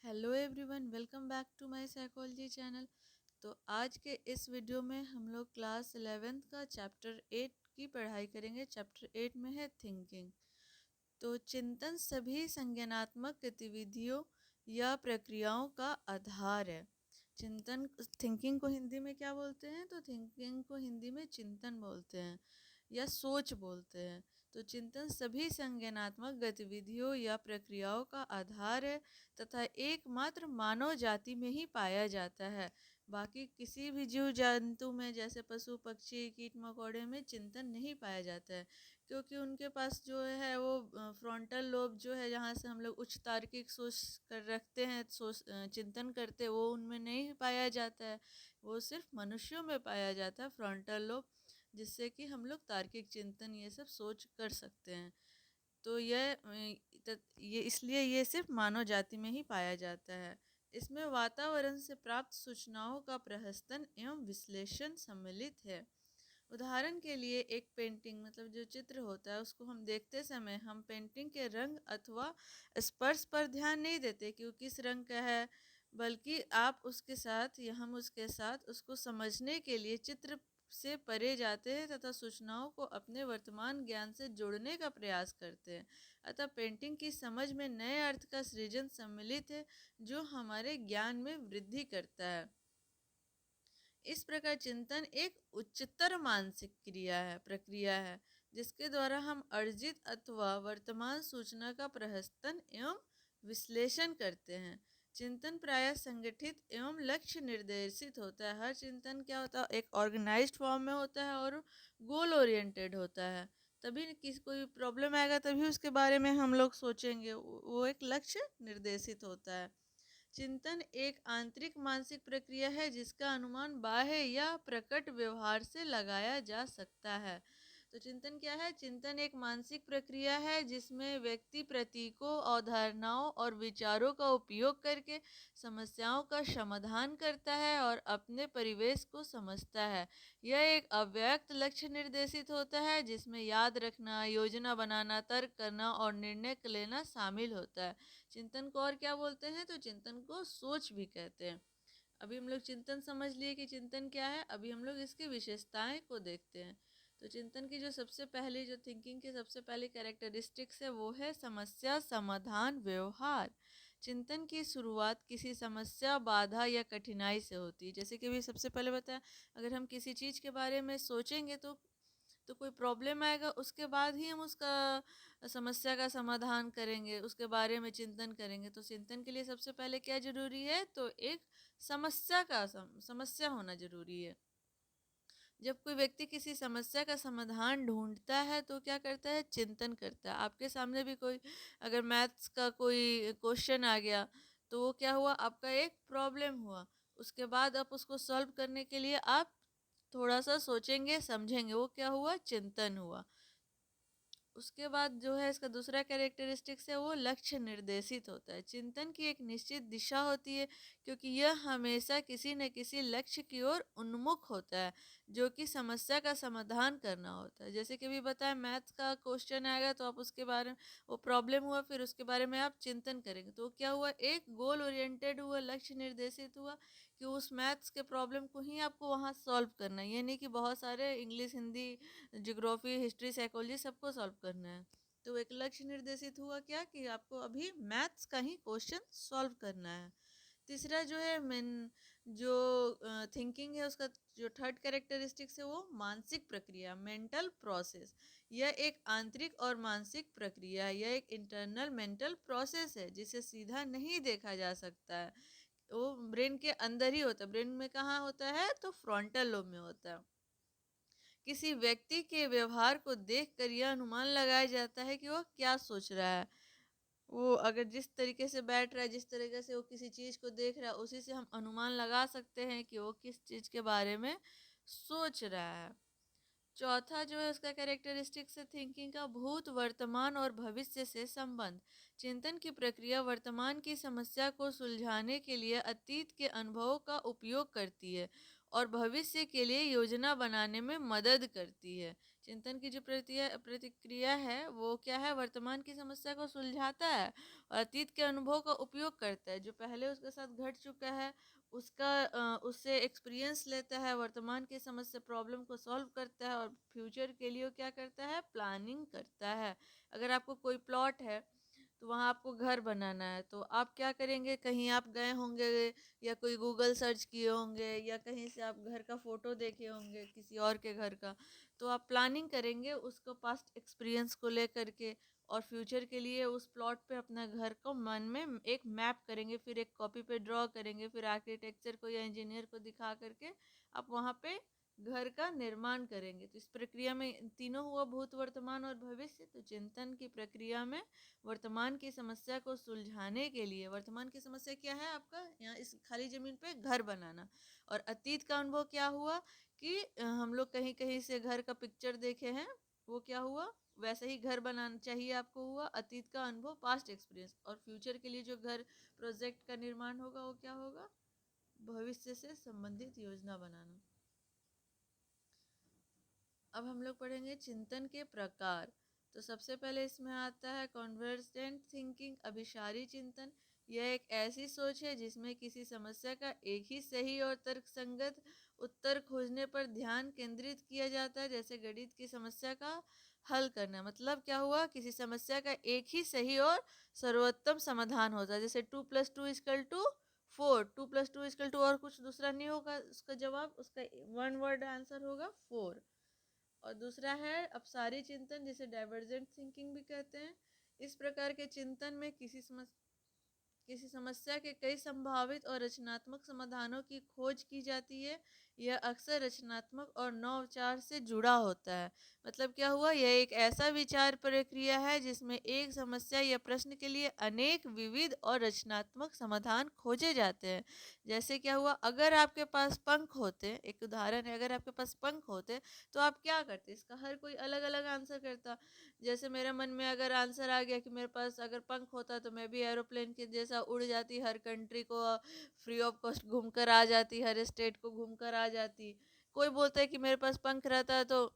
Hello everyone, welcome back to my psychology channel. तो आज के इस वीडियो में हम लोग क्लास 11th का चैप्टर 8 की पढ़ाई करेंगे। चैप्टर 8 में है थिंकिंग। तो चिंतन सभी संज्ञानात्मक गतिविधियों या प्रक्रियाओं का आधार है। चिंतन थिंकिंग को हिंदी में क्या बोलते हैं? तो थिंकिंग को हिंदी में चिंतन बोलते हैं या सोच बोलते हैं। तो चिंतन सभी संज्ञानात्मक गतिविधियों या प्रक्रियाओं का आधार है तथा एकमात्र मानव जाति में ही पाया जाता है। बाकी किसी भी जीव जंतु में, जैसे पशु पक्षी कीट मकोड़े में चिंतन नहीं पाया जाता है, क्योंकि उनके पास जो है वो फ्रंटल लोब जो है, जहाँ से हम लोग उच्च तार्किक सोच कर रखते हैं, सोच चिंतन करते हैं, वो उनमें नहीं पाया जाता है। वो सिर्फ मनुष्यों में पाया जाता है फ्रंटल लोब, जिससे कि हम लोग तार्किक चिंतन ये सब सोच कर सकते हैं। तो ये इसलिए ये सिर्फ मानव जाति में ही पाया जाता है। इसमें वातावरण से प्राप्त सूचनाओं का प्रहसन एवं विश्लेषण सम्मिलित है। उदाहरण के लिए एक पेंटिंग, मतलब जो चित्र होता है, उसको हम देखते समय हम पेंटिंग के रंग अथवा स्पर्श पर ध्यान नहीं देते कि वो किस रंग का है, बल्कि आप उसके साथ या हम उसके साथ उसको समझने के लिए चित्र से परे जाते हैं तथा सूचनाओं को अपने वर्तमान ज्ञान से जोड़ने का प्रयास करते हैं। अतः पेंटिंग की समझ में नए अर्थ का सृजन सम्मिलित है, जो हमारे ज्ञान में वृद्धि करता है। इस प्रकार चिंतन एक उच्चतर मानसिक प्रक्रिया है, जिसके द्वारा हम अर्जित अथवा वर्तमान सूचना का प्रहसन एवं विश्लेषण करते हैं। चिंतन प्रायः संगठित एवं लक्ष्य निर्देशित होता है। हर चिंतन क्या होता है? एक ऑर्गेनाइज्ड फॉर्म में होता है और गोल ओरिएंटेड होता है। तभी किसी कोई प्रॉब्लम आएगा तभी उसके बारे में हम लोग सोचेंगे, वो एक लक्ष्य निर्देशित होता है। चिंतन एक आंतरिक मानसिक प्रक्रिया है जिसका अनुमान बाह्य या प्रकट व्यवहार से लगाया जा सकता है। तो चिंतन क्या है? चिंतन एक मानसिक प्रक्रिया है जिसमें व्यक्ति प्रतीकों, अवधारणाओं और विचारों का उपयोग करके समस्याओं का समाधान करता है और अपने परिवेश को समझता है। यह एक अव्यक्त लक्ष्य निर्देशित होता है जिसमें याद रखना, योजना बनाना, तर्क करना और निर्णय लेना शामिल होता है। चिंतन को और क्या बोलते हैं? तो चिंतन को सोच भी कहते हैं। अभी हम लोग चिंतन समझ लिए कि चिंतन क्या है। अभी हम लोग इसकी विशेषताएं को देखते हैं। तो चिंतन की जो सबसे पहली, जो थिंकिंग की सबसे पहली कैरेक्टरिस्टिक्स है, वो है समस्या समाधान व्यवहार। चिंतन की शुरुआत किसी समस्या, बाधा या कठिनाई से होती है। जैसे कि अभी सबसे पहले बताया, अगर हम किसी चीज़ के बारे में सोचेंगे तो कोई प्रॉब्लम आएगा, उसके बाद ही हम उसका समस्या का समाधान करेंगे, उसके बारे में चिंतन करेंगे। तो चिंतन के लिए सबसे पहले क्या जरूरी है? तो एक समस्या होना जरूरी है। जब कोई व्यक्ति किसी समस्या का समाधान ढूंढता है तो क्या करता है? चिंतन करता है। आपके सामने भी कोई अगर मैथ्स का कोई क्वेश्चन आ गया, तो वो क्या हुआ? आपका एक प्रॉब्लम हुआ। उसके बाद आप उसको सॉल्व करने के लिए आप थोड़ा सा सोचेंगे, समझेंगे, वो क्या हुआ? चिंतन हुआ। उसके बाद जो है इसका दूसरा कैरेक्टरिस्टिक्स है, वो लक्ष्य निर्देशित होता है। चिंतन की एक निश्चित दिशा होती है, क्योंकि यह हमेशा किसी न किसी लक्ष्य की ओर उन्मुख होता है, जो कि समस्या का समाधान करना होता है। जैसे कि भी बताया, मैथ्स का क्वेश्चन आएगा तो आप उसके बारे में, वो प्रॉब्लम हुआ, फिर उसके बारे में आप चिंतन करेंगे, तो क्या हुआ? एक गोल ओरिएंटेड हुआ, लक्ष्य निर्देशित हुआ कि उस मैथ्स के प्रॉब्लम को ही आपको वहाँ सॉल्व करना है। ये नहीं कि बहुत सारे English, Hindi, geography, history, psychology सबको सॉल्व करना है। तो एक लक्ष्य निर्देशित हुआ क्या कि आपको अभी मैथ्स का ही क्वेश्चन सॉल्व करना है। तीसरा जो है मेन, जो थिंकिंग है, उसका जो थर्ड कैरेक्टरिस्टिक्स है, वो मानसिक प्रक्रिया, मेंटल प्रोसेस। यह एक आंतरिक और मानसिक प्रक्रिया है। यह एक इंटरनल मेंटल प्रोसेस है जिसे सीधा नहीं देखा जा सकता है। वो ब्रेन के अंदर ही होता है। ब्रेन में कहाँ होता है? तो फ्रंटल लोब में होता है। किसी व्यक्ति के व्यवहार को देखकर यह अनुमान लगाया जाता है कि वह क्या सोच रहा है। वो अगर जिस तरीके से बैठ रहा है, जिस तरीके से वो किसी चीज़ को देख रहा है, उसी से हम अनुमान लगा सकते हैं कि वो किस चीज़ के बारे में सोच रहा है। चौथा जो है उसका कैरेक्टरिस्टिक्स है थिंकिंग का, भूत, वर्तमान और भविष्य से संबंध। चिंतन की प्रक्रिया वर्तमान की समस्या को सुलझाने के लिए अतीत के अनुभवों का उपयोग करती है और भविष्य के लिए योजना बनाने में मदद करती है। चिंतन की जो प्रतिक्रिया है वो क्या है, वर्तमान की समस्या को सुलझाता है और अतीत के अनुभव का उपयोग करता है। जो पहले उसके साथ घट चुका है उससे एक्सपीरियंस लेता है, वर्तमान की समस्या प्रॉब्लम को सॉल्व करता है और फ्यूचर के लिए वो क्या करता है, प्लानिंग करता है। अगर आपको कोई प्लॉट है तो वहाँ आपको घर बनाना है, तो आप क्या करेंगे, कहीं आप गए होंगे या कोई गूगल सर्च किए होंगे या कहीं से आप घर का फोटो देखे होंगे किसी और के घर का, तो आप प्लानिंग करेंगे उसको पास्ट एक्सपीरियंस को लेकर के और फ्यूचर के लिए उस प्लॉट पे अपना घर को मन में एक मैप करेंगे, फिर एक कॉपी पे ड्रॉ करेंगे, फिर आर्किटेक्चर को या इंजीनियर को दिखा करके आप वहाँ पे घर का निर्माण करेंगे। तो इस प्रक्रिया में तीनों हुआ, भूत वर्तमान और भविष्य। तो चिंतन की प्रक्रिया में वर्तमान की समस्या को सुलझाने के लिए, वर्तमान की समस्या क्या है आपका, यहाँ इस खाली जमीन पे घर बनाना, और अतीत का अनुभव क्या हुआ कि हम लोग कहीं कहीं से घर का पिक्चर देखे हैं, वो क्या हुआ, वैसे ही घर बनाना चाहिए आपको हुआ, अतीत का अनुभव पास्ट एक्सपीरियंस, और फ्यूचर के लिए जो घर प्रोजेक्ट का निर्माण होगा वो क्या होगा, भविष्य से संबंधित योजना बनाना। अब हम लोग पढ़ेंगे चिंतन के प्रकार। तो सबसे पहले इसमें आता है कॉन्वर्जेंट थिंकिंग, अभिसारी चिंतन। यह एक ऐसी सोच है जिसमें किसी समस्या का एक ही सही और तर्कसंगत उत्तर खोजने पर ध्यान केंद्रित किया जाता है, जैसे गणित की समस्या का हल करना। मतलब क्या हुआ, किसी समस्या का एक ही सही और सर्वोत्तम समाधान होता है, जैसे 2+2=4, 2+2=, और कुछ दूसरा नहीं होगा उसका जवाब, उसका वन वर्ड आंसर होगा 4। और दूसरा है अपसारी चिंतन, जिसे डाइवर्जेंट थिंकिंग भी कहते हैं। इस प्रकार के चिंतन में किसी समस्या के कई संभावित और रचनात्मक समाधानों की खोज की जाती है। यह अक्सर रचनात्मक और नवाचार से जुड़ा होता है। मतलब क्या हुआ, यह एक ऐसा विचार प्रक्रिया है जिसमें एक समस्या या प्रश्न के लिए अनेक विविध और रचनात्मक समाधान खोजे जाते हैं। जैसे क्या हुआ, अगर आपके पास पंख होते, एक उदाहरण है, अगर आपके पास पंख होते तो आप क्या करते, इसका हर कोई अलग अलग आंसर करता। जैसे मेरे मन में अगर आंसर आ गया कि मेरे पास अगर पंख होता तो मैं भी एरोप्लेन के जैसा उड़ जाती, हर कंट्री को फ्री ऑफ कॉस्ट घूम कर आ जाती, हर स्टेट को घूम कर आ जाती। कोई बोलता है कि मेरे पास पंख रहता तो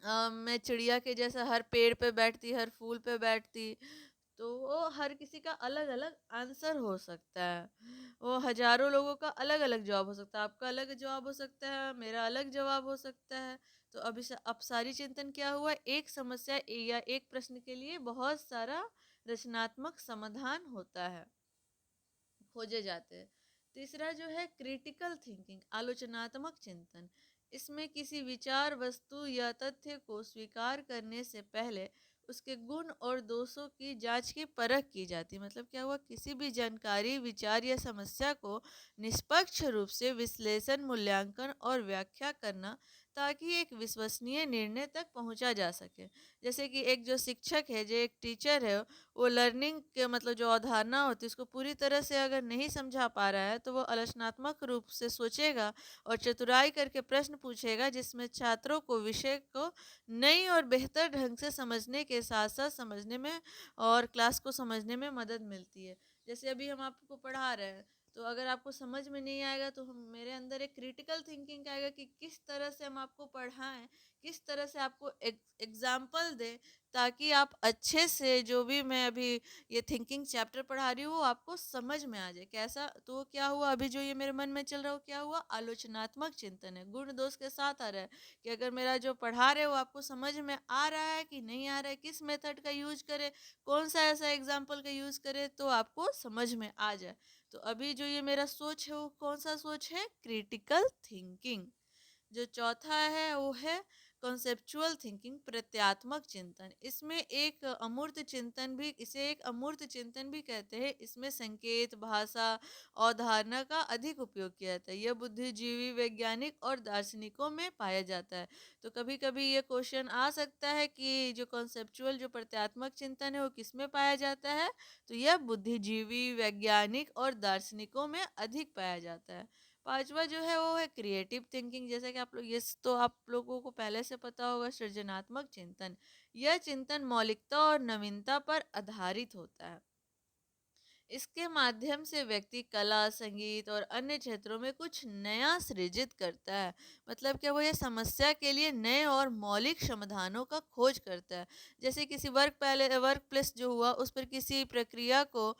मैं चिड़िया के जैसा हर पेड़ पे बैठती, हर फूल पे बैठती। तो वो हर किसी का अलग अलग आंसर हो सकता है, वो हजारों लोगों का अलग अलग जवाब हो सकता है, आपका अलग जवाब हो सकता है, मेरा अलग जवाब हो सकता है। तो अभी अपसारी चिंतन क्या हुआ, एक समस्या या एक प्रश्न के लिए बहुत सारा रचनात्मक समाधान होता है, खोजे जाते हैं। तीसरा जो है क्रिटिकल थिंकिंग, आलोचनात्मक चिंतन। इसमें किसी विचार, वस्तु या तथ्य को स्वीकार करने से पहले उसके गुण और दोषों की जांच की परख की जाती है। मतलब क्या हुआ, किसी भी जानकारी, विचार या समस्या को निष्पक्ष रूप से विश्लेषण, मूल्यांकन और व्याख्या करना, ताकि एक विश्वसनीय निर्णय तक पहुंचा जा सके। जैसे कि एक जो शिक्षक है, जो एक टीचर है, वो लर्निंग के मतलब जो अवधारणा होती है उसको पूरी तरह से अगर नहीं समझा पा रहा है तो वो आलोचनात्मक रूप से सोचेगा और चतुराई करके प्रश्न पूछेगा, जिसमें छात्रों को विषय को नई और बेहतर ढंग से समझने के साथ साथ समझने में और क्लास को समझने में मदद मिलती है। जैसे अभी हम आपको पढ़ा रहे हैं, तो अगर आपको समझ में नहीं आएगा तो हम मेरे अंदर एक क्रिटिकल थिंकिंग आएगा कि किस तरह से हम आपको पढ़ाएं, किस तरह से आपको एग्जाम्पल दें, ताकि आप अच्छे से जो भी मैं अभी ये थिंकिंग चैप्टर पढ़ा रही हूँ आपको समझ में आ जाए कैसा। तो क्या हुआ, अभी जो ये मेरे मन में चल रहा हो क्या हुआ, आलोचनात्मक चिंतन है, गुण दोष के साथ आ रहा है कि अगर मेरा जो पढ़ा रहे हो आपको समझ में आ रहा है कि नहीं आ रहा है, किस मेथड का यूज करे, कौन सा ऐसा एग्जाम्पल का यूज करे तो आपको समझ में आ जाए। तो अभी जो ये मेरा सोच है वो कौन सा सोच है, क्रिटिकल थिंकिंग। जो चौथा है वो है कॉन्सेप्चुअल थिंकिंग, प्रत्यात्मक चिंतन। इसमें एक अमूर्त चिंतन भी, इसे एक अमूर्त चिंतन भी कहते हैं। इसमें संकेत, भाषा, अवधारणा का अधिक उपयोग किया जाता है। यह बुद्धिजीवी, वैज्ञानिक और दार्शनिकों में पाया जाता है। तो कभी कभी ये क्वेश्चन आ सकता है कि जो कॉन्सेप्चुअल, जो प्रत्यात्मक चिंतन है वो किस में पाया जाता है, तो यह बुद्धिजीवी, वैज्ञानिक और दार्शनिकों में अधिक पाया जाता है। पांचवा जो है वो है क्रिएटिव थिंकिंग, जैसा कि आप लोग, ये तो आप लोगों को पहले से पता होगा, सृजनात्मक चिंतन। यह चिंतन मौलिकता और नवीनता पर आधारित होता है। इसके माध्यम से व्यक्ति कला, संगीत और अन्य क्षेत्रों में कुछ नया सृजित करता है। मतलब क्या, वो ये समस्या के लिए नए और मौलिक समाधानों का खोज करता है। जैसे किसी वर्क प्लेस जो हुआ, उस पर किसी प्रक्रिया को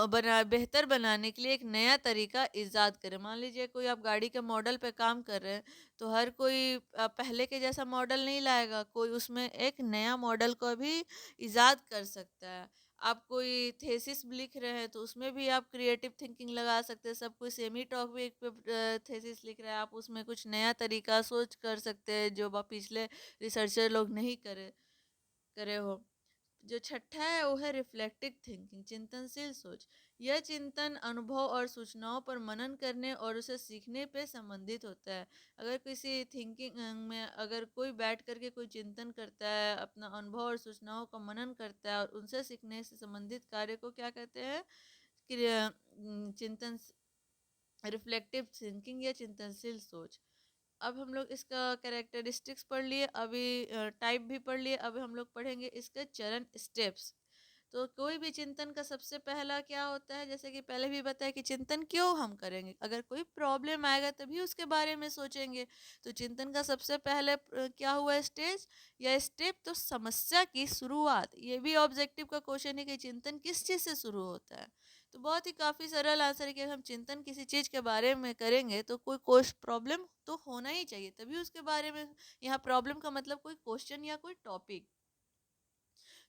बना बेहतर बनाने के लिए एक नया तरीका ईजाद करें। मान लीजिए कोई आप गाड़ी के मॉडल पे काम कर रहे हैं, तो हर कोई पहले के जैसा मॉडल नहीं लाएगा, कोई उसमें एक नया मॉडल को भी ईजाद कर सकता है। आप कोई थेसिस लिख रहे हैं, तो उसमें भी आप क्रिएटिव थिंकिंग लगा सकते हैं। सब कोई सेमी टॉपिक पे थेसिस लिख रहा है, आप उसमें कुछ नया तरीका सोच कर सकते हैं जो पिछले रिसर्चर लोग नहीं करे हो। जो छठा है वो है रिफ्लेक्टिव थिंकिंग, चिंतनशील सोच। यह चिंतन अनुभव और सूचनाओं पर मनन करने और उसे सीखने पे संबंधित होता है। अगर किसी थिंकिंग में अगर कोई बैठ करके कोई चिंतन करता है, अपना अनुभव और सूचनाओं का मनन करता है और उनसे सीखने से संबंधित कार्य को क्या कहते हैं? चिंतन, रिफ्लेक्टिव थिंकिंग या चिंतनशील सोच। अब हम लोग इसका कैरेक्टरिस्टिक्स पढ़ लिए, अभी टाइप भी पढ़ लिए, अभी हम लोग पढ़ेंगे इसके चरण, स्टेप्स। तो कोई भी चिंतन का सबसे पहला क्या होता है, जैसे कि पहले भी बताया कि चिंतन क्यों हम करेंगे, अगर कोई प्रॉब्लम आएगा तभी उसके बारे में सोचेंगे। तो चिंतन का सबसे पहले क्या हुआ स्टेज या स्टेप, तो समस्या की शुरुआत। ये भी ऑब्जेक्टिव का क्वेश्चन है कि चिंतन किस चीज़ से शुरू होता है। तो बहुत ही काफ़ी सरल आंसर है कि हम चिंतन किसी चीज़ के बारे में करेंगे तो कोई प्रॉब्लम तो होना ही चाहिए, तभी उसके बारे में। यहाँ प्रॉब्लम का मतलब कोई क्वेश्चन या कोई टॉपिक।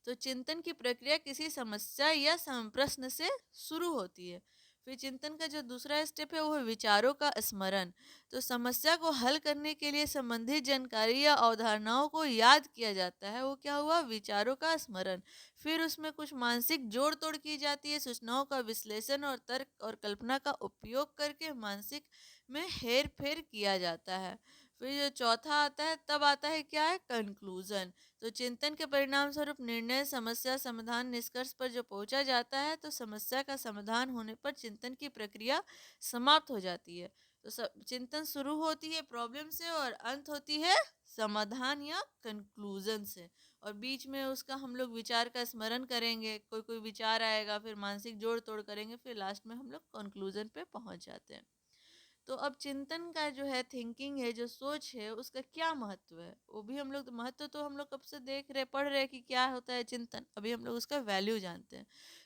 तो चिंतन की प्रक्रिया किसी समस्या या प्रश्न से शुरू होती है। फिर चिंतन का जो दूसरा स्टेप है वो है विचारों का स्मरण। तो समस्या को हल करने के लिए संबंधित जानकारी या अवधारणाओं को याद किया जाता है, वो क्या हुआ, विचारों का स्मरण। फिर उसमें कुछ मानसिक जोड़ तोड़ की जाती है, सूचनाओं का विश्लेषण और तर्क और कल्पना का उपयोग करके मानसिक में हेर फेर किया जाता है। फिर जो चौथा आता है, तब आता है क्या है, कंक्लूजन। तो चिंतन के परिणाम स्वरूप निर्णय, समस्या समाधान, निष्कर्ष पर जो पहुंचा जाता है, तो समस्या का समाधान होने पर चिंतन की प्रक्रिया समाप्त हो जाती है। तो चिंतन शुरू होती है प्रॉब्लम से और अंत होती है समाधान या कंक्लूजन से। और बीच में उसका हम लोग विचार का स्मरण करेंगे, कोई कोई विचार आएगा, फिर मानसिक जोड़ तोड़ करेंगे, फिर लास्ट में हम लोग कंक्लूजन पे पहुंच जाते हैं। तो अब चिंतन का जो है, थिंकिंग है, जो सोच है, उसका क्या महत्व है, वो भी हम लोग, महत्व तो हम लोग कब से देख रहे, पढ़ रहे कि क्या होता है चिंतन, अभी हम लोग उसका वैल्यू जानते हैं।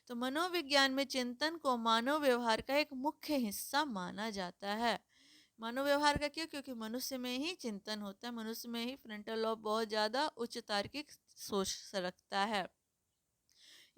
तो मनोविज्ञान में चिंतन को मानव व्यवहार का एक मुख्य हिस्सा माना जाता है। मानव व्यवहार का क्यों, क्योंकि मनुष्य में ही चिंतन होता है, मनुष्य में ही फ्रंटल लॉब बहुत ज़्यादा उच्च तार्किक सोच रखता है।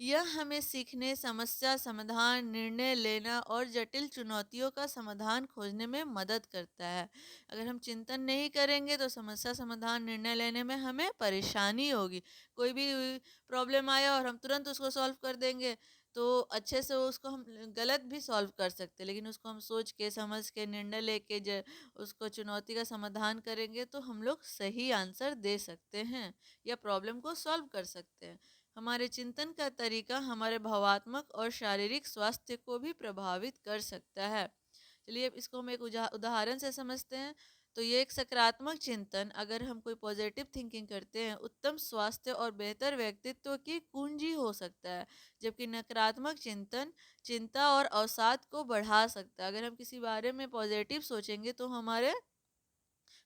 यह हमें सीखने, समस्या समाधान, निर्णय लेना और जटिल चुनौतियों का समाधान खोजने में मदद करता है। अगर हम चिंतन नहीं करेंगे तो समस्या समाधान, निर्णय लेने में हमें परेशानी होगी। कोई भी प्रॉब्लम आया और हम तुरंत उसको सॉल्व कर देंगे, तो अच्छे से उसको हम गलत भी सॉल्व कर सकते हैं, लेकिन उसको हम सोच के, समझ के, निर्णय लेके उसको चुनौती का समाधान करेंगे तो हम लोग सही आंसर दे सकते हैं या प्रॉब्लम को सॉल्व कर सकते हैं। हमारे चिंतन का तरीका हमारे भावात्मक और शारीरिक स्वास्थ्य को भी प्रभावित कर सकता है। चलिए अब इसको हम एक उदाहरण से समझते हैं। तो ये एक सकारात्मक चिंतन, अगर हम कोई पॉजिटिव थिंकिंग करते हैं, उत्तम स्वास्थ्य और बेहतर व्यक्तित्व की कुंजी हो सकता है। जबकि नकारात्मक चिंतन चिंता और अवसाद को बढ़ा सकता है। अगर हम किसी बारे में पॉजिटिव सोचेंगे तो हमारे,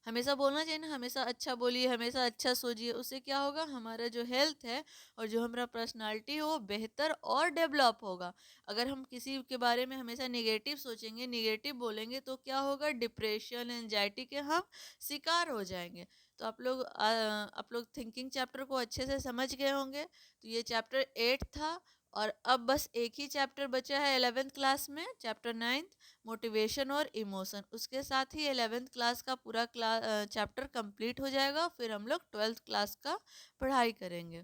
हमेशा बोलना चाहिए ना, हमेशा अच्छा बोलिए, हमेशा अच्छा सोचिए, उससे क्या होगा, हमारा जो हेल्थ है और जो हमारा पर्सनालिटी है वो बेहतर और डेवलप होगा। अगर हम किसी के बारे में हमेशा निगेटिव सोचेंगे, निगेटिव बोलेंगे, तो क्या होगा, डिप्रेशन, एंजाइटी के हम शिकार हो जाएंगे। तो आप लोग थिंकिंग चैप्टर को अच्छे से समझ गए होंगे। तो ये चैप्टर 8 था और अब बस एक ही चैप्टर बचा है 11th क्लास में, चैप्टर 9 मोटिवेशन और इमोशन। उसके साथ ही 11th क्लास का पूरा चैप्टर कंप्लीट हो जाएगा, फिर हम लोग 12th क्लास का पढ़ाई करेंगे।